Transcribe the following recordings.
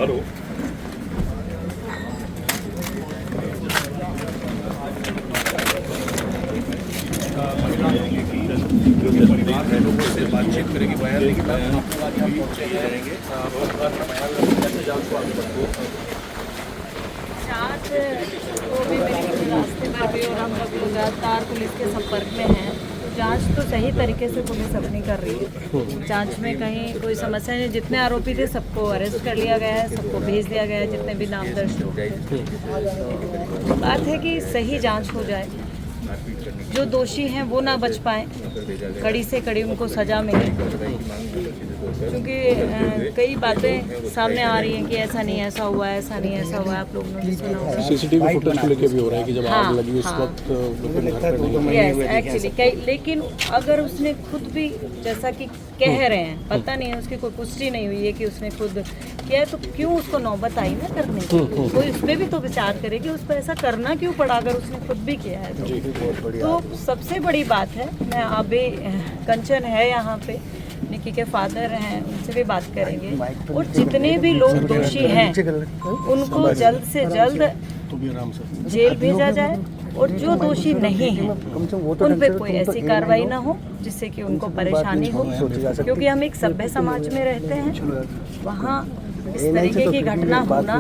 Hello. परिवार के लोगों से बातचीत करेगी, बयान लेगी, जाएंगे जांच तो भी मेरे रास्ते पर भी और हम लोग लगातार पुलिस के संपर्क में हैं। तो जांच तो सही तरीके से पुलिस अपनी कर रही है। जांच में कहीं कोई समस्या नहीं। जितने आरोपी थे सबको अरेस्ट कर लिया गया है, सबको भेज दिया गया है, जितने भी नामदर्ज लोग थे। तो बात है कि सही जांच हो जाए, जो दोषी हैं वो ना बच पाएँ, कड़ी से कड़ी उनको सज़ा मिले। क्योंकि कई बातें सामने आ रही हैं कि ऐसा नहीं ऐसा हुआ है, ऐसा नहीं ऐसा हुआ है। आप लोगों ने सुना होगा। सीसीटीवी फुटेज को लेके भी हो रहा है कि जब आग लगी उस वक्त घर पे नहीं। यस एक्चुअली लेकिन अगर उसने खुद भी जैसा कि कह रहे हैं, पता नहीं है, उसकी कोई पुष्टि नहीं हुई है कि उसने खुद किया है, तो क्यों उसको नौबत आई ना करने की। कोई उस पर भी तो विचार करे कि उस पर ऐसा करना क्यों पड़ा अगर उसने खुद भी किया है तो सबसे बड़ी बात है। मैं अभी कंचन है यहाँ पे, निकी के फादर हैं, उनसे भी बात करेंगे। और जितने भी लोग दोषी हैं उनको जल्द से जल्द जेल भेजा जाए, और जो दोषी नहीं है उन पे कोई ऐसी कार्रवाई ना हो जिससे कि उनको परेशानी हो। क्योंकि हम एक सभ्य समाज में रहते हैं, वहाँ इस तरीके की घटना होना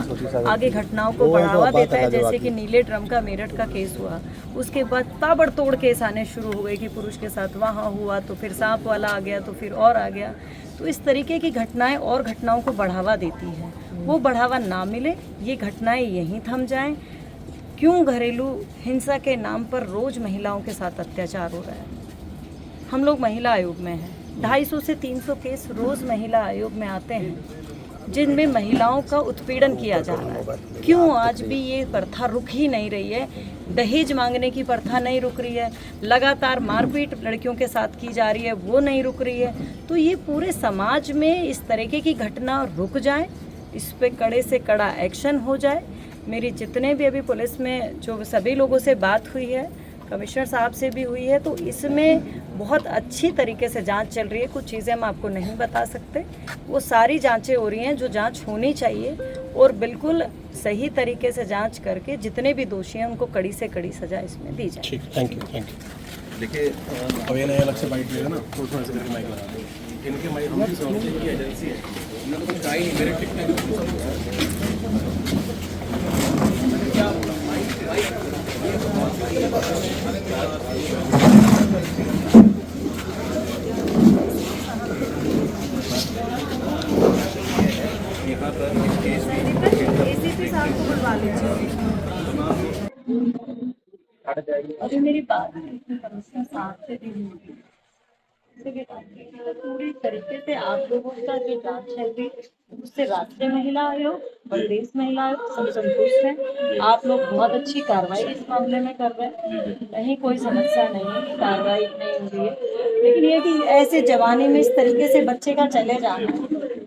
आगे घटनाओं को बढ़ावा देता है। जैसे कि नीले ड्रम का मेरठ का केस हुआ, उसके बाद ताबड़तोड़ केस आने शुरू हो गए कि पुरुष के साथ वहाँ हुआ, तो फिर सांप वाला आ गया, तो फिर और आ गया। तो इस तरीके की घटनाएं और घटनाओं को बढ़ावा देती हैं। वो बढ़ावा ना मिले, ये घटनाएं यहीं थम जाएं। क्यों घरेलू हिंसा के नाम पर रोज महिलाओं के साथ अत्याचार हो रहा है? हम लोग महिला आयोग में हैं, 250 से 300 केस रोज महिला आयोग में आते हैं जिनमें महिलाओं का उत्पीड़न किया जा रहा है। क्यों आज भी ये प्रथा रुक ही नहीं रही है? दहेज मांगने की प्रथा नहीं रुक रही है, लगातार मारपीट लड़कियों के साथ की जा रही है, वो नहीं रुक रही है। तो ये पूरे समाज में इस तरीके की घटना रुक जाए, इस पे कड़े से कड़ा एक्शन हो जाए। मेरी जितने भी अभी पुलिस में जो सभी लोगों से बात हुई है, कमिश्नर साहब से भी हुई है, तो इसमें बहुत अच्छी तरीके से जांच चल रही है। कुछ चीज़ें हम आपको नहीं बता सकते, वो सारी जांचें हो रही हैं जो जांच होनी चाहिए, और बिल्कुल सही तरीके से जांच करके जितने भी दोषी हैं उनको कड़ी से कड़ी सजा इसमें दी जाए। ठीक, थैंक यू। देखिए, अब ये अलग से बाइट लेगा ना, तो उसमें ऐसे करके माइक लगा देंगे। इनके माइक की एजेंसी है, इन्होंने कुछ कहा ही नहीं, मेरे टिकट यहाँ पर केस एसीपी साहब को बुलवा लीजिए। अभी मेरी बात कमिश्नर साहब से भी हुई, पूरी तरीके से आप लोगों का जो जांच है भी उससे राष्ट्रीय महिला आयोग, प्रदेश महिला आयोग सब संतुष्ट हैं। आप लोग बहुत अच्छी कार्रवाई इस मामले में कर रहे हैं, कहीं कोई समस्या नहीं है, कार्रवाई नहीं हो रही है। लेकिन ये कि ऐसे जवानी में इस तरीके से बच्चे का चले जाना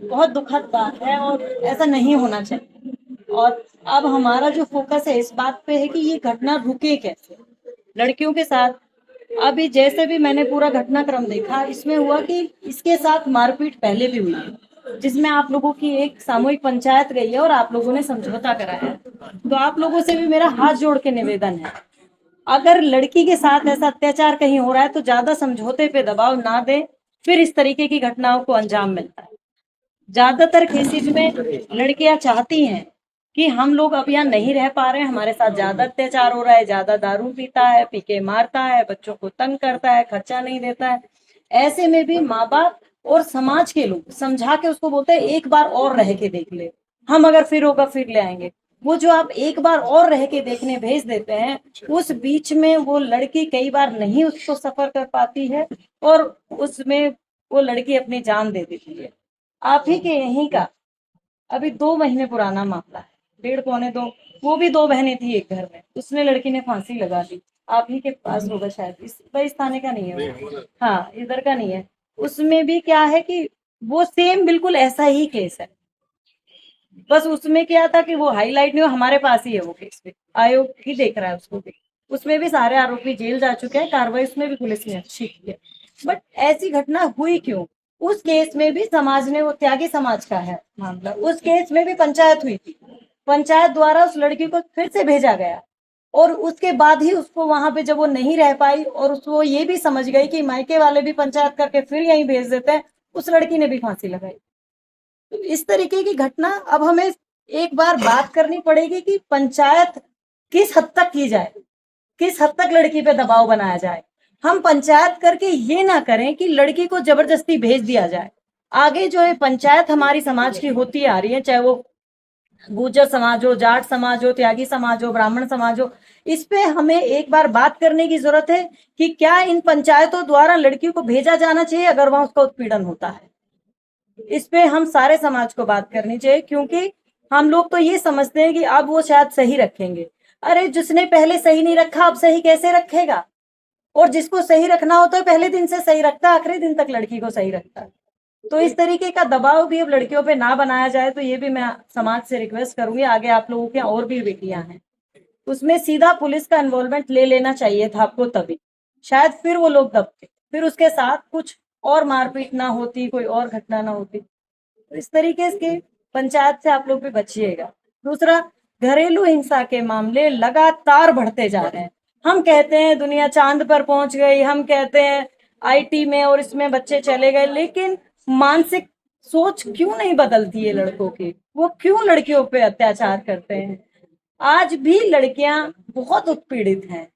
बहुत दुखद बात है, और ऐसा नहीं होना चाहिए। और अब हमारा जो फोकस है इस बात पे है कि ये घटना रुके कैसे लड़कियों के साथ। अभी जैसे भी मैंने पूरा घटनाक्रम देखा, इसमें हुआ कि इसके साथ मारपीट पहले भी हुई है, जिसमें आप लोगों की एक सामूहिक पंचायत गई है और आप लोगों ने समझौता कराया है। तो आप लोगों से भी मेरा हाथ जोड़ के निवेदन है, अगर लड़की के साथ ऐसा अत्याचार कहीं हो रहा है तो ज्यादा समझौते पे दबाव ना दें, फिर इस तरीके की घटनाओं को अंजाम मिलता है। ज्यादातर केसेज में लड़कियां चाहती हैं कि हम लोग अब यहाँ नहीं रह पा रहे हैं, हमारे साथ ज्यादा अत्याचार हो रहा है, ज्यादा दारू पीता है, पी के मारता है, बच्चों को तंग करता है, खर्चा नहीं देता है। ऐसे में भी माँ बाप और समाज के लोग समझा के उसको बोलते हैं एक बार और रह के देख ले, हम अगर फिर होगा फिर ले आएंगे। वो जो आप एक बार और रह के देखने भेज देते हैं, उस बीच में वो लड़की कई बार नहीं उसको सफर कर पाती है, और उसमें वो लड़की अपनी जान दे देती है। आप ही के यहीं का अभी 2 महीने पुराना मामला है, 1.5 पौने 2, वो भी 2 बहनें थी एक घर में, उसमें लड़की ने फांसी लगा दी। आप ही के पास होगा शायद, इस थाने का नहीं है वो, हाँ इधर का नहीं है। उसमें भी क्या है कि वो सेम बिल्कुल ऐसा ही केस है, बस उसमें क्या था कि वो हाईलाइट नहीं हो, हमारे पास ही है वो केस भी, आयोग ही देख रहा है उसको भी। उसमें भी सारे आरोपी जेल जा चुके हैं, कार्रवाई उसमें भी पुलिस ने अच्छी की है। बट ऐसी घटना हुई क्यों? उस केस में भी समाज ने, वो त्यागी समाज का है मामला, उस केस में भी पंचायत हुई थी, पंचायत द्वारा उस लड़की को फिर से भेजा गया, और उसके बाद ही उसको वहां पे जब वो नहीं रह पाई और उसको ये भी समझ गई कि मायके वाले भी पंचायत करके फिर यहीं भेज देते हैं, उस लड़की ने भी फांसी लगाई। तो इस तरीके की घटना अब हमें एक बार बात करनी पड़ेगी कि पंचायत किस हद तक की जाए, किस हद तक लड़की पे दबाव बनाया जाए। हम पंचायत करके ये ना करें कि लड़की को जबरदस्ती भेज दिया जाए। आगे जो है पंचायत हमारी समाज की होती आ रही है, चाहे वो गुर्जर समाज हो, जाट समाज हो, त्यागी समाज हो, ब्राह्मण समाज हो, इस पे हमें एक बार बात करने की जरूरत है कि क्या इन पंचायतों द्वारा लड़कियों को भेजा जाना चाहिए अगर वहां उसका उत्पीड़न होता है। इस पे हम सारे समाज को बात करनी चाहिए, क्योंकि हम लोग तो ये समझते हैं कि अब वो शायद सही रखेंगे। अरे जिसने पहले सही नहीं रखा अब सही कैसे रखेगा? और जिसको सही रखना होता है पहले दिन से सही रखता है, आखिरी दिन तक लड़की को सही रखता है। तो इस तरीके का दबाव भी अब लड़कियों पे ना बनाया जाए, तो ये भी मैं समाज से रिक्वेस्ट करूंगी। आगे आप लोगों के और भी बेटियां हैं, उसमें सीधा पुलिस का इन्वॉल्वमेंट ले लेना चाहिए था आपको, तभी शायद फिर वो लोग दबते, फिर उसके साथ कुछ और मारपीट ना होती, कोई और घटना ना होती। तो इस तरीके के पंचायत से आप लोग भी बचिएगा। दूसरा, घरेलू हिंसा के मामले लगातार बढ़ते जा रहे हैं। हम कहते हैं दुनिया चांद पर पहुंच गई, हम कहते हैं आईटी में और इसमें बच्चे चले गए, लेकिन मानसिक सोच क्यों नहीं बदलती है लड़कों की? वो क्यों लड़कियों पे अत्याचार करते हैं? आज भी लड़कियां बहुत उत्पीड़ित हैं।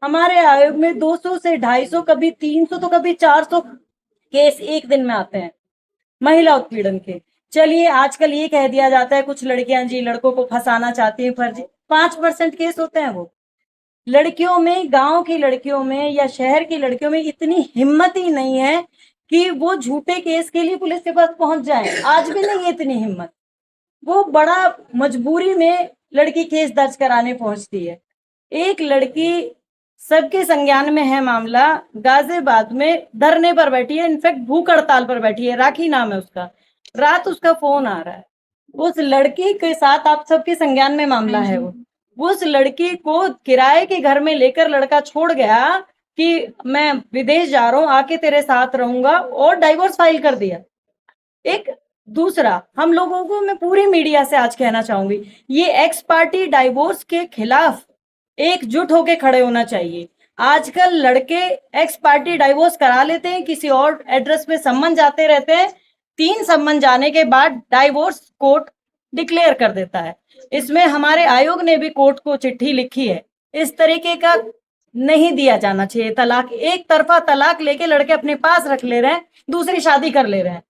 हमारे आयोग में 200 से 250, कभी 300 तो कभी 400 केस एक दिन में आते हैं महिला उत्पीड़न के। चलिए आजकल ये कह दिया जाता है कुछ लड़कियां जी लड़कों को फंसाना चाहती हैं, फर्जी 5% केस होते हैं। वो लड़कियों में, गांव की लड़कियों में या शहर की लड़कियों में इतनी हिम्मत ही नहीं है कि वो झूठे केस के लिए पुलिस के पास पहुंच जाए। आज भी नहीं है इतनी हिम्मत। वो बड़ा मजबूरी में लड़की केस दर्ज कराने पहुंचती है। एक लड़की सबके संज्ञान में है मामला, गाजियाबाद में धरने पर बैठी है, इनफैक्ट भूख हड़ताल पर बैठी है, राखी नाम है उसका। रात उसका फोन आ रहा है, उस लड़की के साथ आप सबके संज्ञान में मामला है। वो उस लड़की को किराए के घर में लेकर लड़का छोड़ गया कि मैं विदेश जा रहा हूं, आके तेरे साथ रहूंगा, और डाइवोर्स फाइल कर दिया। एक दूसरा, हम लोगों को, मैं पूरी मीडिया से आज कहना चाहूंगी, ये एक्स पार्टी डाइवोर्स के खिलाफ एकजुट होके खड़े होना चाहिए। आजकल लड़के एक्स पार्टी डाइवोर्स करा लेते हैं, किसी और एड्रेस पे सम्मन जाते रहते हैं, 3 सम्मन जाने के बाद डाइवोर्स कोर्ट डिक्लेयर कर देता है। इसमें हमारे आयोग ने भी कोर्ट को चिट्ठी लिखी है। इस तरीके का नहीं दिया जाना चाहिए तलाक। एक तरफा तलाक लेके लड़के अपने पास रख ले रहे हैं, दूसरी शादी कर ले रहे हैं।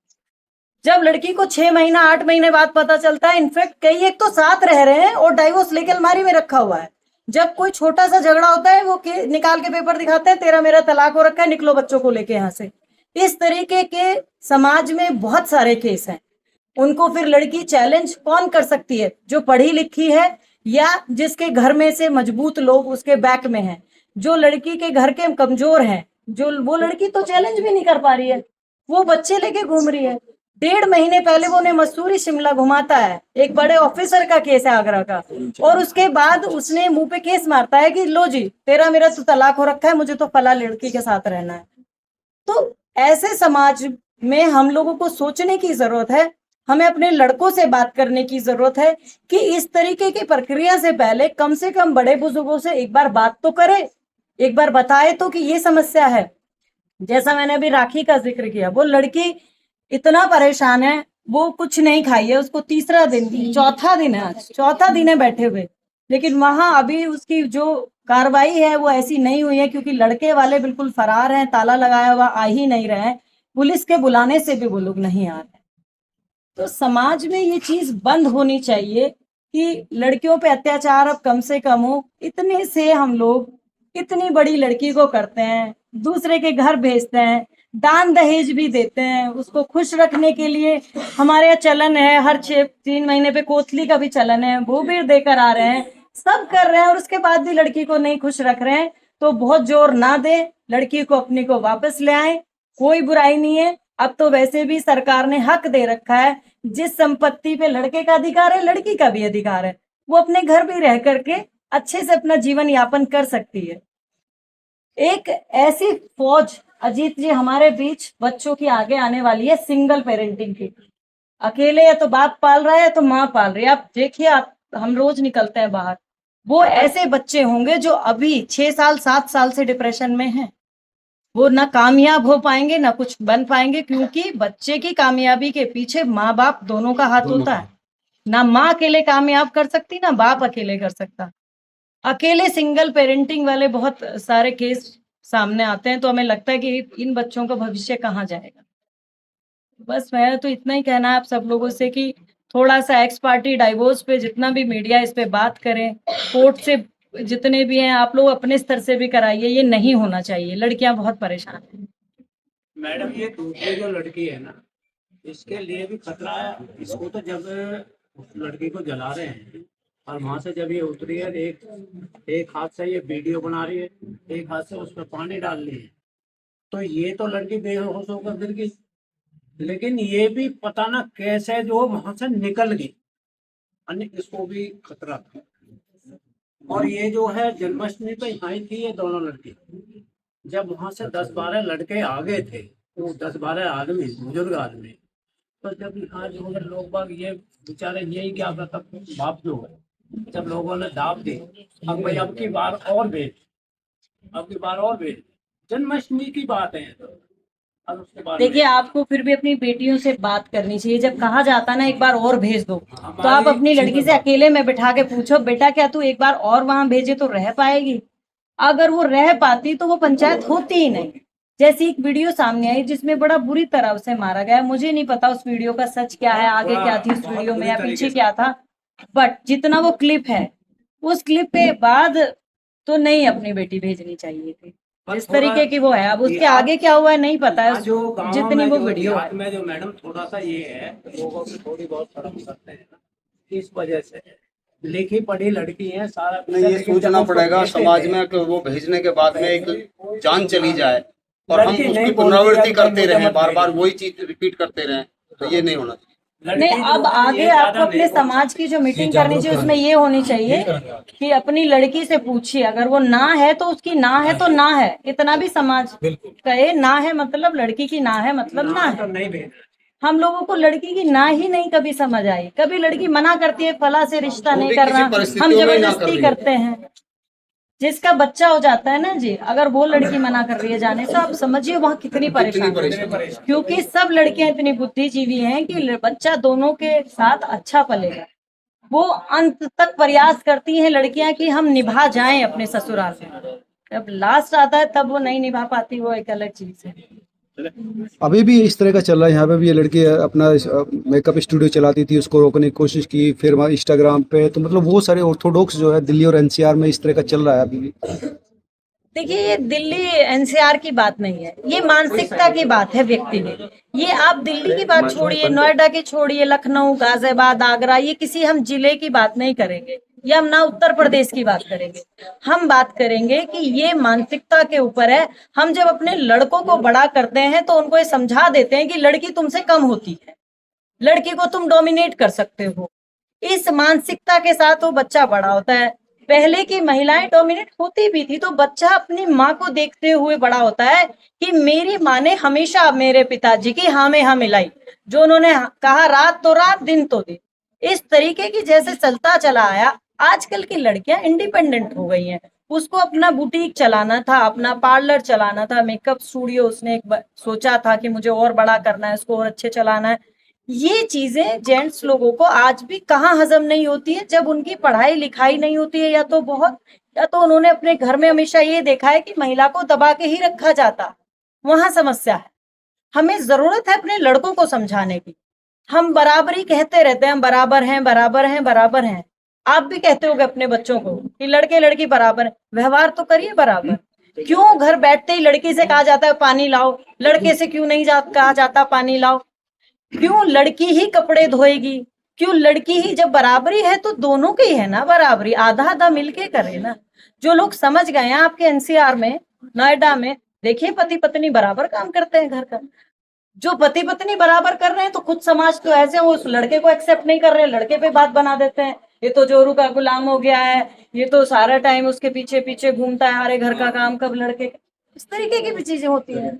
जब लड़की को 6 महीना 8 महीने बाद पता चलता है, इनफैक्ट कई एक तो साथ रह रहे हैं और डाइवोर्स लेके अलमारी में रखा हुआ है। जब कोई छोटा सा झगड़ा होता है वो निकाल के पेपर दिखाते हैं, तेरा मेरा तलाक हो रखा है, निकलो बच्चों को लेके यहाँ से। इस तरीके के समाज में बहुत सारे केस हैं। उनको फिर लड़की चैलेंज कौन कर सकती है? जो पढ़ी लिखी है या जिसके घर में से मजबूत लोग उसके बैक में हैं। जो लड़की के घर के कमजोर हैं, जो वो लड़की तो चैलेंज भी नहीं कर पा रही है, वो बच्चे लेके घूम रही है। 1.5 महीने पहले वो ने मसूरी शिमला घुमाता है, एक बड़े ऑफिसर का केस है आगरा का, और उसके बाद उसने मुंह पे केस मारता है कि लो जी तेरा मेरा तो तलाक हो रखा है, मुझे तो फला लड़की के साथ रहना है। तो ऐसे समाज में हम लोगों को सोचने की जरूरत है। हमें अपने लड़कों से बात करने की जरूरत है कि इस तरीके की प्रक्रिया से पहले कम से कम बड़े बुजुर्गों से एक बार बात तो करे, एक बार बताए तो कि ये समस्या है। जैसा मैंने अभी राखी का जिक्र किया, वो लड़की इतना परेशान है, वो कुछ नहीं खाई है, उसको तीसरा दिन, चौथा दिन है, आज चौथा दिन है बैठे हुए, लेकिन वहां अभी उसकी जो कार्रवाई है वो ऐसी नहीं हुई है, क्योंकि लड़के वाले बिल्कुल फरार हैं, ताला लगाया हुआ, आ ही नहीं रहे हैं, पुलिस के बुलाने से भी वो लोग नहीं आ रहे। तो समाज में ये चीज बंद होनी चाहिए कि लड़कियों पे अत्याचार अब कम से कम हो। इतने से हम लोग इतनी बड़ी लड़की को करते हैं, दूसरे के घर भेजते हैं, दान दहेज भी देते हैं उसको खुश रखने के लिए। हमारे यहाँ चलन है, हर 3 महीने पे कोतली का भी चलन है, वो भी देकर आ रहे हैं, सब कर रहे हैं, और उसके बाद भी लड़की को नहीं खुश रख रहे हैं। तो बहुत जोर ना दे, लड़की को अपनी को वापस ले आए, कोई बुराई नहीं है। अब तो वैसे भी सरकार ने हक दे रखा है, जिस संपत्ति पे लड़के का अधिकार है लड़की का भी अधिकार है, वो अपने घर भी रह करके अच्छे से अपना जीवन यापन कर सकती है। एक ऐसी फौज अजीत जी, हमारे बीच बच्चों की आगे आने वाली है सिंगल पेरेंटिंग की। अकेले या तो बाप पाल रहा है या तो माँ पाल रही है। आप देखिए, आप हम रोज निकलते हैं बाहर, वो ऐसे बच्चे होंगे जो अभी 6 साल 7 साल से डिप्रेशन में हैं। वो ना कामयाब हो पाएंगे ना कुछ बन पाएंगे, क्योंकि बच्चे की कामयाबी के पीछे माँ बाप दोनों का हाथ होता है। ना माँ अकेले कामयाब कर सकती, ना बाप अकेले कर सकता। अकेले सिंगल पेरेंटिंग वाले बहुत सारे केस सामने आते हैं, तो हमें लगता है कि इन बच्चों का भविष्य कहाँ जाएगा। बस मैं तो इतना ही कहना है आप सब लोगों से कि थोड़ा सा एक्स पार्टी डाइवोर्स पे जितना भी मीडिया इस पे बात करें, कोर्ट से जितने भी हैं आप लोग अपने स्तर से भी कराइए। ये नहीं होना चाहिए, लड़कियां बहुत परेशान हैं। मैडम ये दूसरी जो लड़की है ना, इसके लिए भी खतरा है। इसको तो जब उस लड़की को जला रहे हैं और वहां से जब ये उतरी है, एक हाथ से ये वीडियो बना रही है, एक हाथ से उस पर पानी डाल रही है, तो ये तो लड़की बेहोश होकर गिर गई, लेकिन ये भी पता ना कैसे जो वहां से निकल गई, अन्य इसको भी खतरा था। और ये जो है जन्माष्टमी पे आई थी ये दोनों लड़की, जब वहां से 10-12 लड़के आ गए थे, तो 10-12 आदमी, बुजुर्ग आदमी, तो जब यहाँ जो है लोग बाग ये बेचारे यही क्या करता, बाप जो है जब लोगों ने दाब दी, अब भाई अब की बार और भेज, अब की बार और भेज, जन्माष्टमी की बात है तो अब उसके बाद देखिए, आपको फिर भी अपनी बेटियों से बात करनी चाहिए। जब कहा जाता ना एक बार और भेज दो, तो आप अपनी लड़की से अकेले में बिठा के पूछो, बेटा क्या तू एक बार और वहां भेजे तो रह पाएगी? अगर वो रह पाती तो वो पंचायत होती ही नहीं। जैसी एक वीडियो सामने आई जिसमें बड़ा बुरी तरह उसे मारा गया। मुझे नहीं पता उस वीडियो का सच क्या है, आगे क्या थी उस वीडियो में या पीछे क्या था, बट जितना वो क्लिप है, उस क्लिप के बाद तो नहीं अपनी बेटी भेजनी चाहिए थी जिस तरीके की वो है। अब उसके आगे क्या हुआ है नहीं पता है, जो गाँव जितनी में वो जो वीडियो देहात में जो मैडम थोड़ा सा ये है, लोगों की थोड़ी बहुत शर्म करते हैं ना, इस वजह से लिखी पढ़ी लड़की है, सारा नहीं, ये सोचना पड़ेगा समाज में कि वो भेजने के बाद में एक जान चली जाए और हम उसकी पुनरावृत्ति करते रहें, बार बार वही चीज रिपीट करते रहें, तो ये नहीं होना चाहिए। नहीं, अब आगे आपको अपने समाज की जो मीटिंग करनी चाहिए उसमें ये होनी चाहिए कि अपनी लड़की से पूछिए, अगर वो ना है तो उसकी ना है तो ना है, इतना भी समाज कहे ना है मतलब लड़की की ना है मतलब ना तो है। नहीं भेज। हम लोगों को लड़की की ना ही नहीं कभी समझ आई। कभी लड़की मना करती है फला से रिश्ता नहीं करना, हम जबरदस्ती करते हैं। जिसका बच्चा हो जाता है ना जी, अगर वो लड़की मना कर रही है जाने से, आप समझिए वहाँ कितनी परेशानी है। क्योंकि सब लड़कियां इतनी बुद्धिजीवी हैं कि बच्चा दोनों के साथ अच्छा पलेगा। वो अंत तक प्रयास करती हैं लड़कियां कि हम निभा जाएं अपने ससुराल में। जब लास्ट आता है तब वो नहीं निभा पाती, वो एक अलग चीज है। अभी भी इस तरह का चल रहा है। यहाँ पे भी ये लड़की अपना मेकअप स्टूडियो चलाती थी, उसको रोकने की कोशिश की, फिर वहाँ इंस्टाग्राम पे, तो मतलब वो सारे ऑर्थोडॉक्स जो है दिल्ली और एनसीआर में इस तरह का चल रहा है अभी भी। देखिए, ये दिल्ली एनसीआर की बात नहीं है, ये मानसिकता की बात है व्यक्ति की। ये आप दिल्ली की बात छोड़िए, नोएडा की छोड़िए, लखनऊ, गाजियाबाद, आगरा, ये किसी हम जिले की बात नहीं करेंगे, या हम ना उत्तर प्रदेश की बात करेंगे। हम बात करेंगे कि ये मानसिकता के ऊपर है। हम जब अपने लड़कों को बड़ा करते हैं तो उनको ये समझा देते हैं कि लड़की तुमसे कम होती है, लड़की को तुम डोमिनेट कर सकते हो। इस मानसिकता के साथ वो बच्चा बड़ा होता है। पहले की महिलाएं डोमिनेट होती भी थी, तो बच्चा अपनी माँ को देखते हुए बड़ा होता है कि मेरी माँ ने हमेशा मेरे पिताजी की हाँ में हाँ मिलाई, जो उन्होंने कहा रात तो रात दिन तो दिन, इस तरीके की जैसे चलता चला आया। आजकल की लड़कियां इंडिपेंडेंट हो गई हैं। उसको अपना बुटीक चलाना था, अपना पार्लर चलाना था, मेकअप स्टूडियो उसने एक सोचा था कि मुझे और बड़ा करना है, उसको और अच्छे चलाना है। ये चीजें जेंट्स लोगों को आज भी कहाँ हजम नहीं होती है, जब उनकी पढ़ाई लिखाई नहीं होती है, या तो उन्होंने अपने घर में हमेशा ये देखा है कि महिला को दबा के ही रखा जाता, वहां समस्या है। हमें जरूरत है अपने लड़कों को समझाने की। हम बराबरी कहते रहते हैं, हम बराबर हैं बराबर हैं बराबर हैं। आप भी कहते होगे अपने बच्चों को कि लड़के लड़की बराबर है, व्यवहार तो करिए बराबर। क्यों घर बैठते ही लड़की से कहा जाता है पानी लाओ, लड़के से क्यों नहीं कहा जाता पानी लाओ? क्यों लड़की ही कपड़े धोएगी? क्यों लड़की ही? जब बराबरी है तो दोनों की है ना बराबरी, आधा आधा मिलके करे ना। जो लोग समझ गए हैं आपके एनसीआर में, नोएडा में, देखिए पति पत्नी बराबर काम करते हैं घर का। जो पति पत्नी बराबर कर रहे हैं तो खुद समाज तो ऐसे वो उस लड़के को एक्सेप्ट नहीं कर रहे, लड़के पे बात बना देते हैं, ये तो जोरू का गुलाम हो गया है, ये तो सारा टाइम उसके पीछे पीछे घूमता है, हमारे घर का काम कब लड़के। इस तरीके की भी चीजें होती हैं।